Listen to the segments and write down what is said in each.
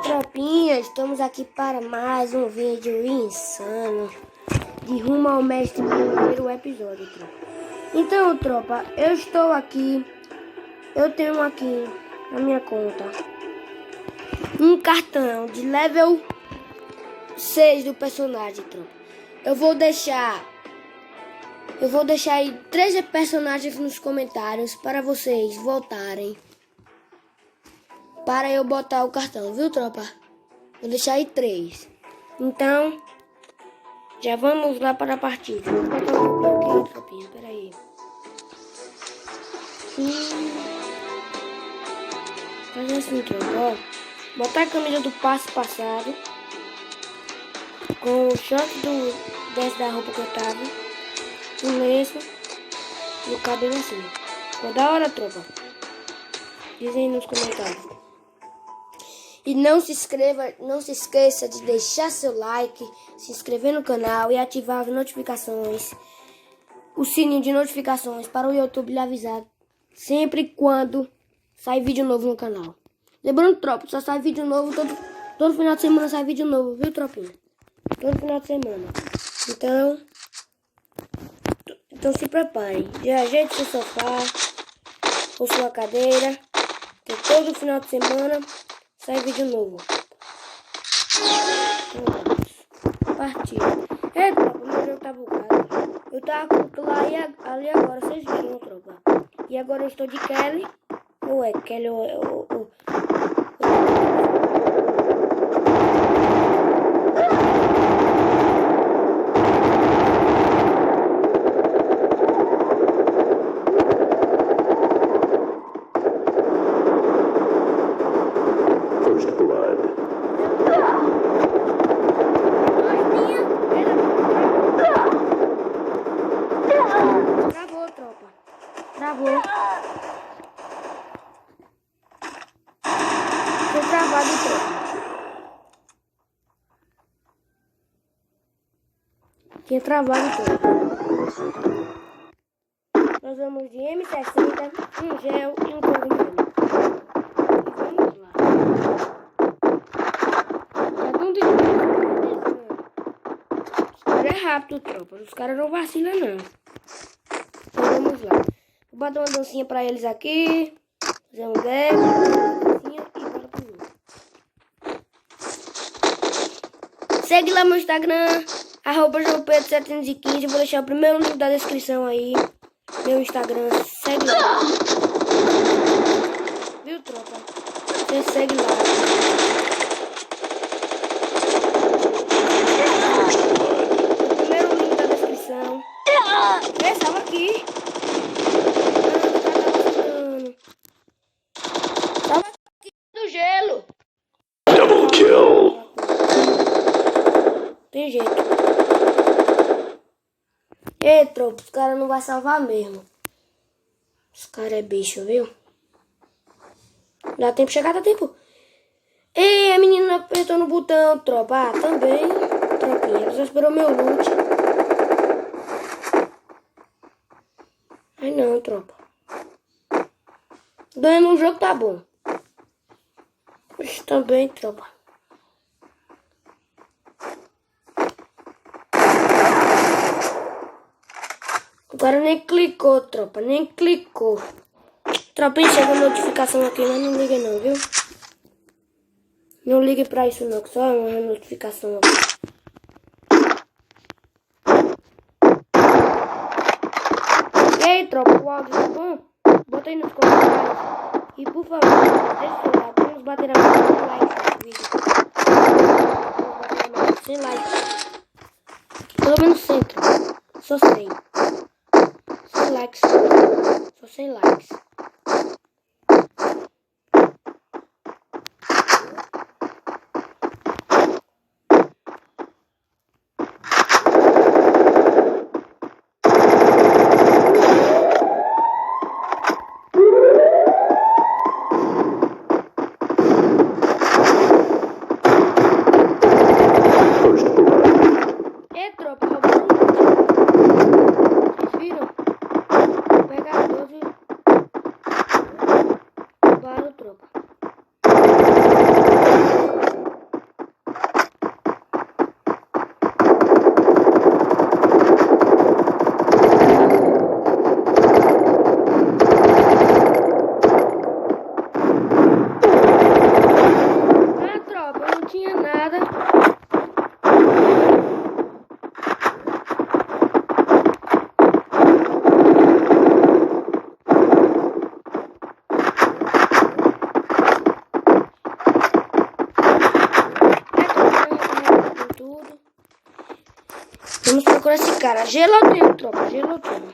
Tropinha, estamos aqui para mais um vídeo insano de Rumo ao Mestre no primeiro episódio, tropa. Então, tropa, eu tenho aqui na minha conta um cartão de level 6 do personagem, tropa. Eu vou deixar aí 3 personagens nos comentários para vocês votarem para eu botar o cartão, viu, tropa? Vou deixar aí 3. Então, já vamos lá para a partida. Vou botar um pouquinho aqui, tropinha, peraí. Fazer assim, tropa, ó. Botar a camisa do passe passado com o short desse da roupa que eu tava, o lenço e o cabelo assim. Ficou da hora, tropa? Dizem aí nos comentários. E não se esqueça de deixar seu like, se inscrever no canal e ativar as notificações, o sininho de notificações para o YouTube lhe avisar sempre quando sai vídeo novo no canal. Lembrando, tropa, só sai vídeo novo, todo final de semana sai vídeo novo, viu, tropinha? Todo final de semana. Então se preparem. Já ajeite seu sofá ou sua cadeira, que todo final de semana sai vídeo novo. Partiu. Tropa, meu jogo tá bugado. Eu tava com o Clay ali agora, vocês viram, tropa. E agora eu estou de Kelly. Ou é Kelly ou travou. Foi travado, tropa. Tinha travado, tropa. Nós vamos de M60, um gel e um cogumelo. Vamos lá. Tá tudo de Os caras é rápido, tropa. Os caras não vacilam, não. Então vamos lá. Vou botar uma dancinha pra eles aqui. Fazer um deck, uma dancinha e bora pro jogo. Segue lá meu Instagram, @JoãoPedro715. Vou deixar o primeiro link da descrição aí. Meu Instagram, segue lá. Viu, tropa? Você segue lá. O primeiro link da descrição. Estava aqui. Gelo. Double kill. Tem jeito. Ei, tropa, os caras não vão salvar mesmo. Os caras é bicho, viu? Dá tempo de chegar, dá tempo. Ei, a menina apertou no botão, tropa. Ah, também. Tropinha, ela só esperou meu loot. Ai não, tropa. Ganhando um jogo tá bom. Também, tropa. Agora nem clicou, tropa. Nem clicou. Tropa, chega a notificação aqui, mas não liga não, viu? Não ligue pra isso não, que só é uma notificação aqui. E aí, tropa, o áudio tá bom? Bota aí nos comentários. E por favor, deixa o seu like. Vamos bater a meta de 100 likes nesse vídeo. Vamos bater a meta de 100 likes. Pelo menos 100, tropa. Só 100. 100 likes. Só 100 likes. tropa, roubando. Vocês viram? O pegador. esse cara. Gelo eu tenho, tropa. Gelo eu tenho.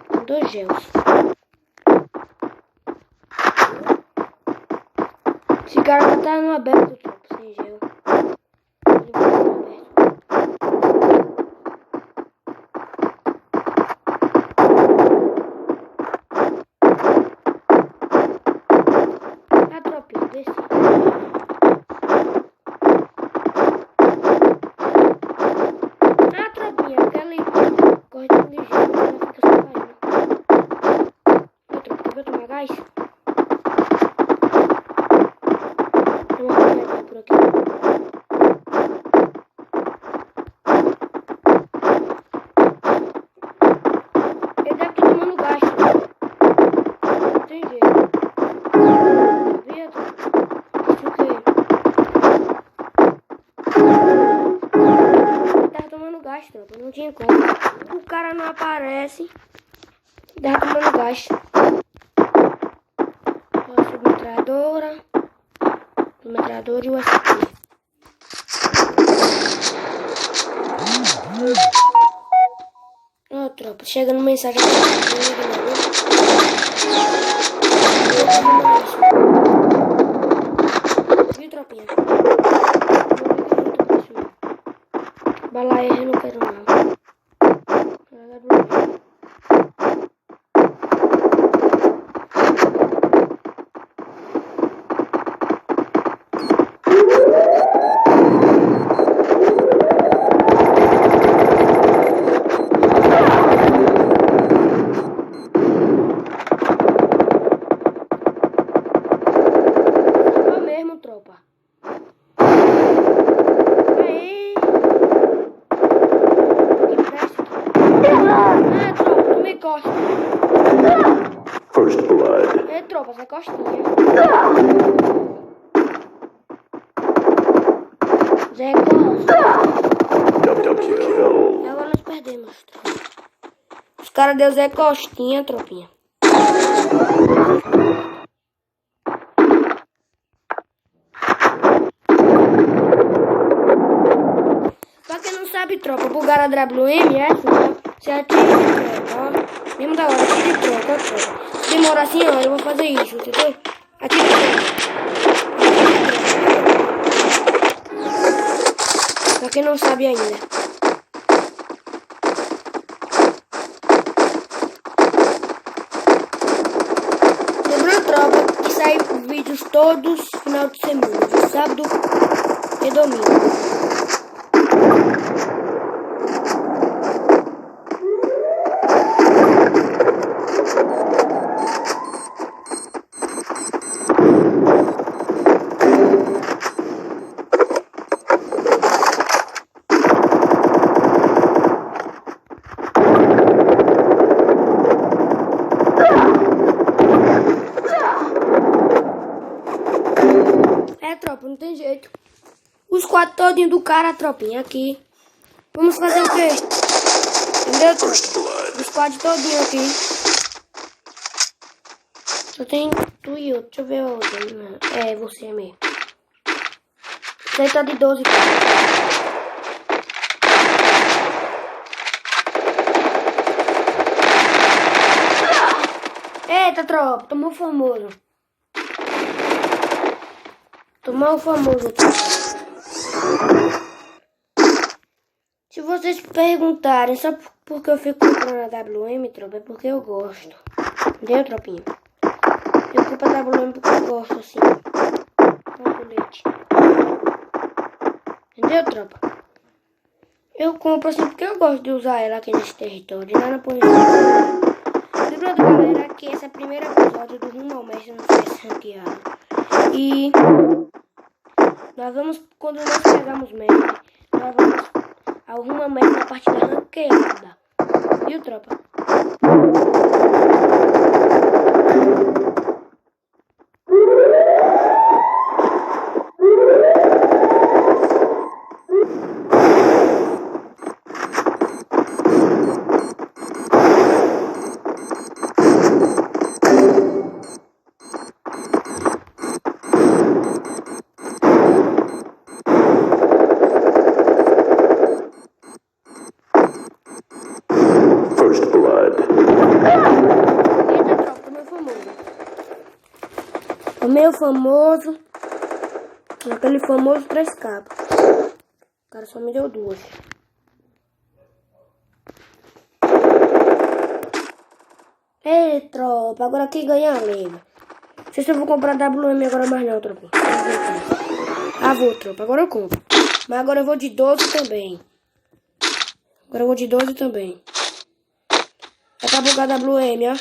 Tem 2 gelos. Esse cara já tá no aberto, tropa. Sem gelo. Ele vai no aberto. Ah, tropinha, desce. Ah, tropinha, aquela corrida de gelo, ela fica só caindo. Ô, tropa, tu vai tomar gás? Tem uma corrida por aqui. Ele deve estar tomando gás, tropa. Não tem jeito. Sabia, tropa? Isso o quê? Ele tava tomando gás, tropa. Não tinha como. O cara não aparece. Ele tava tomando gás. A submetralhadora. Submetralhadora e o SP. Ó, tropa. Chegando mensagem aqui. Viu, tropinha? Balaia eu não quero não. Só mesmo, tropa. Aí. Que presta aqui. Ah, tropa, tu me costa. First blood. É, tropa, sai costinha. Zé Costa. Double kill. Agora nós perdemos, tropa. Os caras deu Zé Costinha, tropinha. Pra quem não sabe, tropa, bugar a WM é assim, ó. Você atira e troca, ó. Mesmo da hora, atira e troca, ó, tropa. Se demorar assim, ó, eu vou fazer isso, entendeu? Atira e troca. Pra quem não sabe ainda. Lembrando, tropa, que sai vídeos todos final de semana, de sábado e domingo. É, tropa, não tem jeito. Os 4 todinhos do cara, tropinha, aqui. Vamos fazer o quê? Entendeu, tropa? Os 4 todinhos aqui. Só tem tu e eu. Deixa eu ver o outro. É, você mesmo. Isso aí tá de 12. Eita, tropa, tomou famoso. Tomou o famoso. Se vocês perguntarem só porque eu fico comprando a WM, tropa, é porque eu gosto. Entendeu, tropinha? Eu compro a WM porque eu gosto, assim. Olha o colete. Entendeu, tropa? Eu compro assim porque eu gosto de usar ela aqui nesse território. Lá na polícia. Lembrando, galera, que esse é o primeiro episódio do Rumo ao Mestre no CS ranqueado. E nós vamos, quando nós pegarmos mestre, nós vamos ao Rumo ao Mestre na partida ranqueada. Viu, tropa? meu famoso. Aquele famoso 3 capas. O cara só me deu 2. Ei, tropa. Agora quem ganhar, leva. Não sei se eu vou comprar WM agora mais não, tropa. Vou, tropa. Agora eu compro. Mas agora eu vou de 12 também. Agora eu vou de 12 também. Já tá bugado a WM, ó.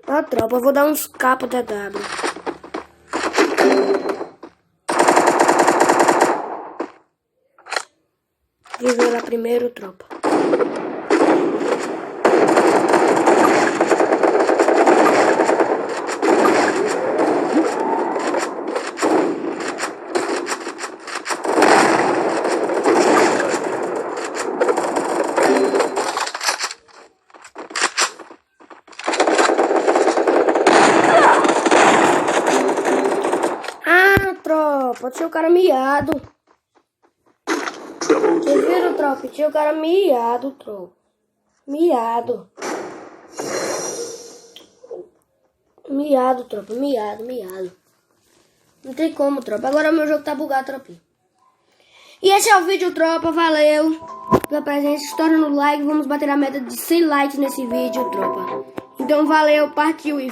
Ó, tropa, eu vou dar uns capos da W. Viver lá primeiro, tropa. Tropa, tinha o cara miado. Vocês viram, tropa? Tinha o cara miado, tropa. Miado. Miado, tropa. Miado. Não tem como, tropa. Agora meu jogo tá bugado, tropa. E esse é o vídeo, tropa. Valeu pela presença. Estoura no like. Vamos bater a meta de 100 likes nesse vídeo, tropa. Então valeu, partiu e